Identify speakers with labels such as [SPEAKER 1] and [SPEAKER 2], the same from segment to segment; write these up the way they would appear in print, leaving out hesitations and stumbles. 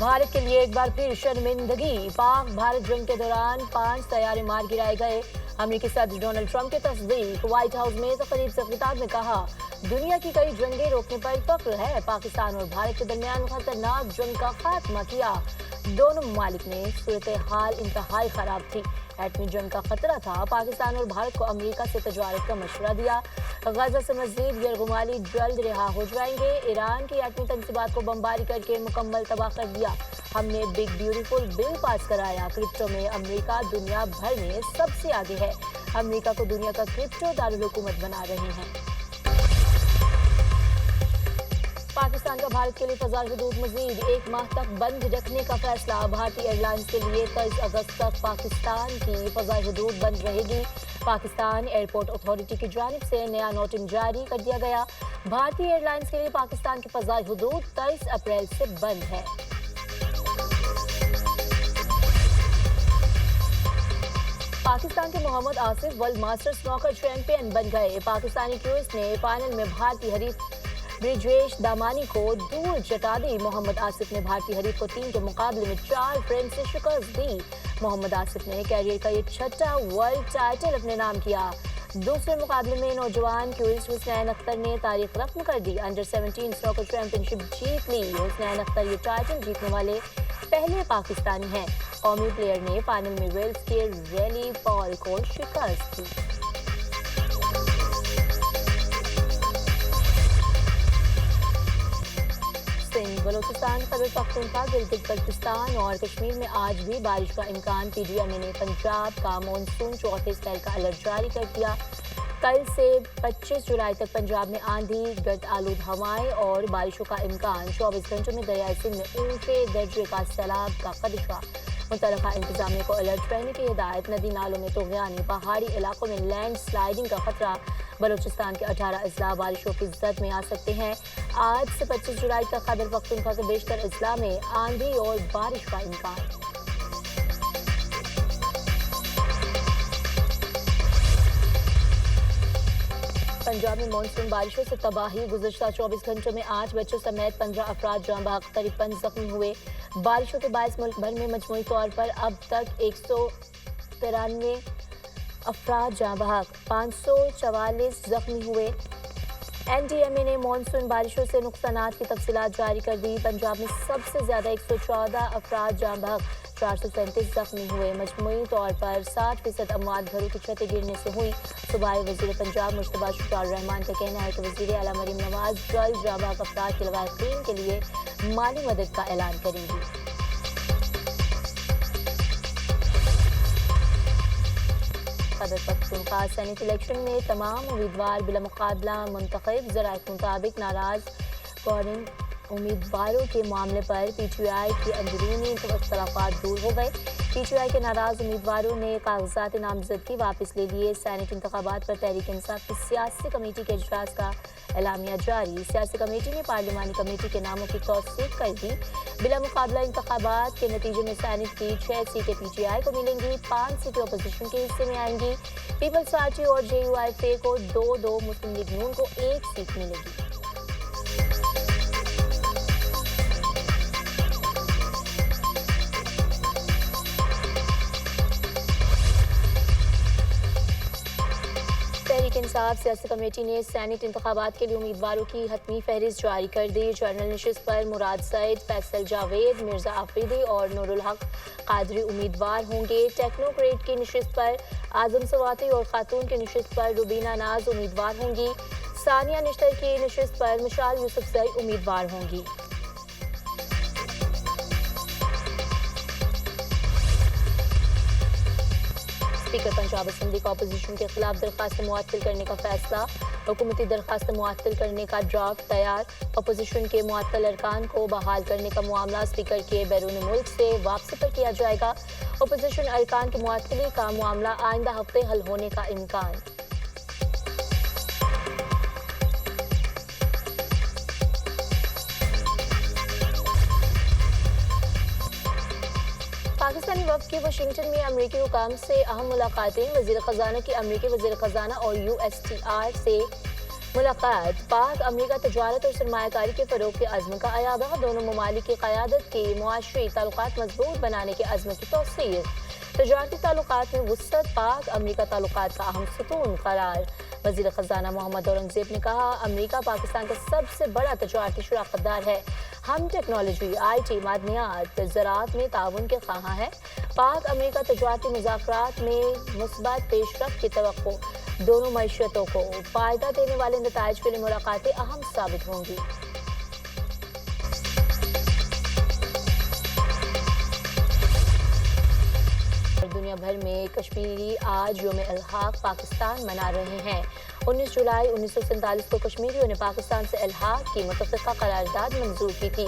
[SPEAKER 1] भारत के लिए एक बार फिर शर्मिंदगी। पाक भारत जंग के दौरान 5 तैयारे मार गिराए गए। अमेरिकी सदर डोनाल्ड ट्रंप की तस्दीक। व्हाइट हाउस में तकरीब से खिताब में कहा, दुनिया की कई जंगें रोकने पर फख्र है। पाकिस्तान और भारत के दरमियान खतरनाक जंग का खात्मा किया। दोनों ममालिक ने सूरत हाल इंतहाई खराब थी। एटमी जंग का खतरा था। पाकिस्तान और भारत को अमेरिका से तजारत का मशवरा दिया। गजा से मजीद यरगुमाली जल्द रिहा हो जाएंगे। ईरान की एटमी तंसीबात को बमबारी करके मुकम्मल तबाह कर दिया। हमने बिग ब्यूटीफुल बिल पास कराया। क्रिप्टो में अमेरिका दुनिया भर में सबसे आगे है। अमेरिका को दुनिया का क्रिप्टो दारुल हुकूमत बना रहे हैं। पाकिस्तान का भारत के लिए फज़ाई हदूद मजीद 1 माह तक बंद रखने का फैसला। भारतीय एयरलाइंस के लिए 23 अगस्त तक पाकिस्तान की फज़ाई हदूद बंद रहेगी। पाकिस्तान एयरपोर्ट अथॉरिटी की जानिब से नया नोटिस जारी कर दिया गया। भारतीय एयरलाइंस के लिए पाकिस्तान की फज़ाई हदूद 23 अप्रैल से बंद है। पाकिस्तान के Mohammad Asif world masters snooker champion बन गए। पाकिस्तानी क्रूज ने फाइनल में भारतीय हरीफ ब्रिजेश दामानी को दूर चटा दी। मोहम्मद आसिफ ने भारतीय हरीफ को 3 के मुकाबले में 4 फ्रेम से शिकस्त दी। मोहम्मद आसिफ ने कैरियर का ये 6वां वर्ल्ड टाइटल अपने नाम किया। दूसरे मुकाबले में नौजवान क्यूइस्ट हुसनैन अख्तर ने तारीख रकम कर दी। अंडर 17 स्नूकर चैंपियनशिप जीत ली। हुसनैन अख्तर ये टाइटल जीतने वाले पहले पाकिस्तानी हैं। कौमी प्लेयर ने फाइनल में वेल्स के रेली पॉल को शिकस्त दी। बलोचिस्तान, खैबर पख्तूनख्वा, गिलगित बल्तिस्तान और कश्मीर में आज भी बारिश का इम्कान। पीडीएम ने पंजाब का मानसून चौथे स्पेल का अलर्ट जारी कर दिया। कल से 25 जुलाई तक पंजाब में आंधी, गर्द आलूद हवाएं और बारिशों का इम्कान। 24 घंटों में दरियाई सिंध में ऊंचे दर्जे का सैलाब का खदशा। मुतल्लिका इंतजामिया को अलर्ट रहने की हिदायत। नदी नालों में तूफ़ानी, पहाड़ी इलाकों में लैंड स्लाइडिंग का खतरा। बलोचिस्तान के 18 अजला बारिशों की जद में आ सकते हैं। आज से 25 जुलाई तक खैबर पख्तूनख्वा के बेशतर अजला में आंधी और बारिश का इम्कान। पंजाब में मानसून बारिशों से तबाही। गुज़श्ता 24 घंटों में 8 बच्चों समेत 15 अफराद जाँ बहक, 53 जख्मी हुए। बारिशों के बायस मुल्क भर में मजमूई तौर पर अब तक 193 अफराद जाँ बहक, 544 जख्मी हुए। एनडीएमए ने मानसून बारिशों से नुकसानात की तफसीलात जारी कर दी। पंजाब में सबसे ज़्यादा 114 अफराद जाँ बहक, 437 जख्मी हुए। मजमूई तौर पर 60% अमवात घरों की छतें गिरने से हुई। सूबाई वज़ीर पंजाब मुश्तबा शुक्रार रहमान का कहना है कि वज़ीर आला मरीम नवाज जल्द जाँ बहक अफराद के लवाहिकीन के लिए माली मदद का ऐलान करेंगी। खैबर पख्तूनख्वा सेनेट इलेक्शन में तमाम उम्मीदवार बिला मुकाबला मुंतखब। ज़राए के मुताबिक नाराज कौरन उम्मीदवारों के मामले पर पीटीआई की अंदरूनी इख्तिलाफात दूर हो गए। पीटीआई के नाराज उम्मीदवारों ने कागजात नामजदगी वापस ले लिए। सेनेट इंतखाबात पर तहरीक इंसाफ की सियासी कमेटी के इजलास का एलामिया जारी। सियासी कमेटी ने पार्लिमानी कमेटी के नामों की तौसीक कर दी। बिला मुकाबला इंतखाबात के नतीजे में सेनेट की 6 सीटें पीटीआई को मिलेंगी, 5 सीटें अपोजिशन के हिस्से में आएंगी। पीपल्स पार्टी और जेयूआईफे को 2-2, मुस्लिम लीग नून को 1 सीट मिलेगी। तहरीक इंसाफ सियासी कमेटी ने सेनेट इंतखाबात के लिए उम्मीदवारों की हतमी फहरिस्त जारी कर दी। जनरल नशिस्त पर मुराद सईद, फैसल जावेद, मिर्जा आफरीदी और नूरुल हक कादरी उम्मीदवार होंगे। टेक्नोक्रेट की नशिस्त पर आजम सवाती और खातून की नशिस्त पर रुबीना नाज उम्मीदवार होंगी। सानिया निश्तर की नशिस्त पर मिशाल यूसुफजई उम्मीदवार होंगी। स्पीकर पंजाब असम्बली का अपोजिशन के खिलाफ दरख्वास्त मुअत्तल करने का फैसला। हुकूमती दरख्वास्त मुअत्तल करने का ड्राफ्ट तैयार। अपोजिशन के मुअत्तल अरकान को बहाल करने का मामला स्पीकर के बैरून मुल्क से वापसी पर किया जाएगा। अपोजिशन अरकान के मुअत्तली का मामला आइंदा हफ्ते हल होने का इम्कान। पाकिस्तानी वफ़द की वाशिंगटन में अमरीकी हुकाम से अहम मुलाकातें। वज़ीर ख़ज़ाना की अमरीकी वज़ीर ख़ज़ाना और यूएसटीआर से मुलाकात पाक अमेरिका तजारत और सरमायाकारी के फरोग के अज़्म का अयादा। दोनों ममालिक की क़यादत के मुआशरी ताल्लुकात मजबूत बनाने के अज़्म की तौसीक़। तजारती ताल्लुकात में वुसअत पाक अमेरिका ताल्लुकात का अहम सतून करार। वज़ीर ख़ज़ाना मोहम्मद औरंगज़ेब ने कहा, अमेरिका पाकिस्तान का सबसे बड़ा तजारती शराकतदार है। हम टेक्नोलॉजी, IT, मादनियात, ज़राअत में ताउन के ख़्वाहां हैं। पाक अमेरिका तजारती मुज़ाकरात में मुस्बत पेशरफ्त की तवक्को। दोनों मईशतों को फ़ायदा देने वाले नताइज के लिए मुलाकातें अहम साबित होंगी। दुनिया भर में कश्मीरी आज यौम इल्हाक पाकिस्तान मना रहे हैं। 19 जुलाई 1947 को कश्मीरियों ने पाकिस्तान से इल्हाक की मुतफ़िक़ा करारदाद मंजूर की थी।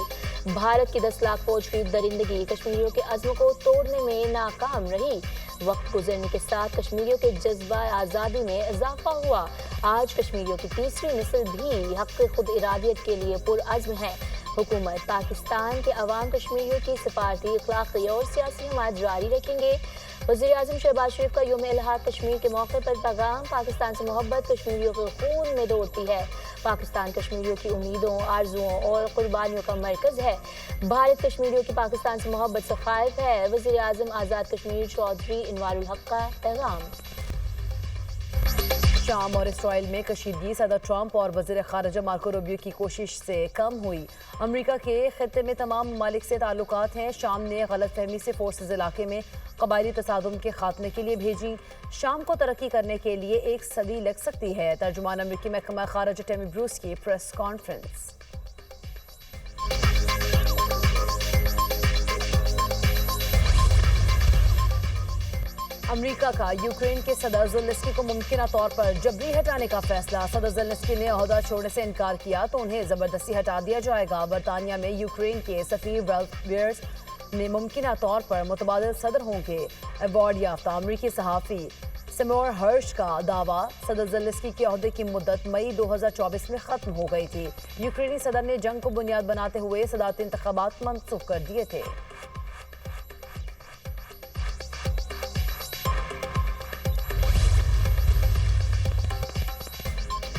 [SPEAKER 1] भारत की 10 लाख फौज की दरिंदगी कश्मीरियों के अज़्म को तोड़ने में नाकाम रही। वक्त गुजरने के साथ कश्मीरियों के जज्बा आज़ादी में इजाफा हुआ। आज कश्मीरियों की तीसरी नस्ल भी हक़ खुद इरादियत के लिए पुरअज़्म है। हुकूमत पाकिस्तान के अवाम कश्मीरियों की सिफारती, अखलाकी और सियासी हमायत जारी रखेंगे। वज़ीर-ए-आज़म शहबाज शरीफ का यौम इल्हाक कश्मीर के मौके पर पैगाम। पाकिस्तान से मोहब्बत कश्मीरियों के खून में दौड़ती है। पाकिस्तान कश्मीरियों की उम्मीदों, आरजुओं और कुर्बानियों का मरकज़ है। भारत कश्मीरियों की पाकिस्तान से मोहब्बत से ख़ाइफ है। वज़ीर-ए-आज़म आज़ाद कश्मीर चौधरी इनवारुल हक का पैगाम। शाम और इसराइल में कशीदगी सदर ट्रंप और वज़ीर ख़ारिजा मार्को रूबियो की कोशिश से कम हुई। अमेरिका के खित्ते में तमाम ममालिक से ताल्लुकात हैं। शाम ने गलतफहमी से फोर्सेज इलाके में कबायली तसादुम के खात्मे के लिए भेजी। शाम को तरक्की करने के लिए 1 सदी लग सकती है। तर्जुमान अमेरिकी महकमा ख़ारिजा टेमी ब्रूस की प्रेस कॉन्फ्रेंस। अमेरिका का यूक्रेन के सदर ज़ेलेंस्की को मुमकिना तौर पर जबरी हटाने का फैसला। सदर ज़ेलेंस्की ने ओहदा छोड़ने से इनकार किया तो उन्हें ज़बरदस्ती हटा दिया जाएगा। बरतानिया में यूक्रेन के सफ़ीर रल्फ वेयर्स ने मुमकिना तौर पर मुतबादिल सदर होंगे। अवार्ड याफ्ता अमेरिकी सहाफ़ी सेमोर हर्श का दावा, सदर ज़ेलेंस्की के ओहदे की मुद्दत मई 2024 में ख़त्म हो गई थी। यूक्रेनी सदर ने जंग को बुनियाद बनाते हुए सदारती इंतख़ाबात मनसूख कर दिए थे।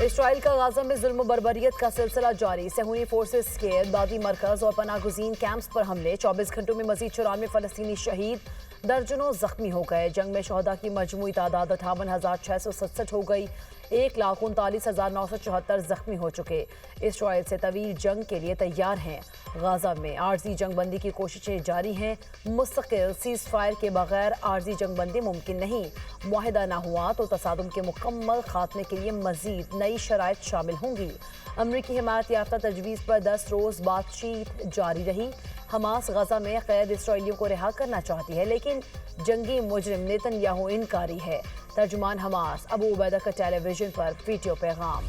[SPEAKER 1] इसराइल का गाजा में जुल्म बर्बरियत का सिलसिला जारी। सहूनी फोर्सेस के इमदादी मरकज और पनागुज़ीन कैंप्स पर हमले। 24 घंटों में मजीद 94 फ़लस्तीनी शहीद, दर्जनों जख्मी हो गए। जंग में शहदा की मजमूई तादाद 58,667 हो गई। 1,39,974 जख्मी हो चुके। इसराइल से तवील जंग के लिए तैयार हैं। गाजा में आर्जी जंगबंदी की कोशिशें जारी हैं। मुस्तकिल सीज़ फायर के बगैर आर्जी जंगबंदी मुमकिन नहीं। मुआहिदा ना हुआ तो तसादुम के मुकम्मल खात्मे के लिए मजीद नई शराइत शामिल होंगी। अमरीकी हिमायत याफ्ता तजवीज़ पर 10 रोज़ बातचीत जारी रही। हमास गजा में कैद इसराइलियों को रिहा करना चाहती है, लेकिन जंगी मुजरिम नेतन्याहू इनकारी है। तर्जुमान हमास अबू उबैदा का टेलीविजन पर वीडियो पैगाम।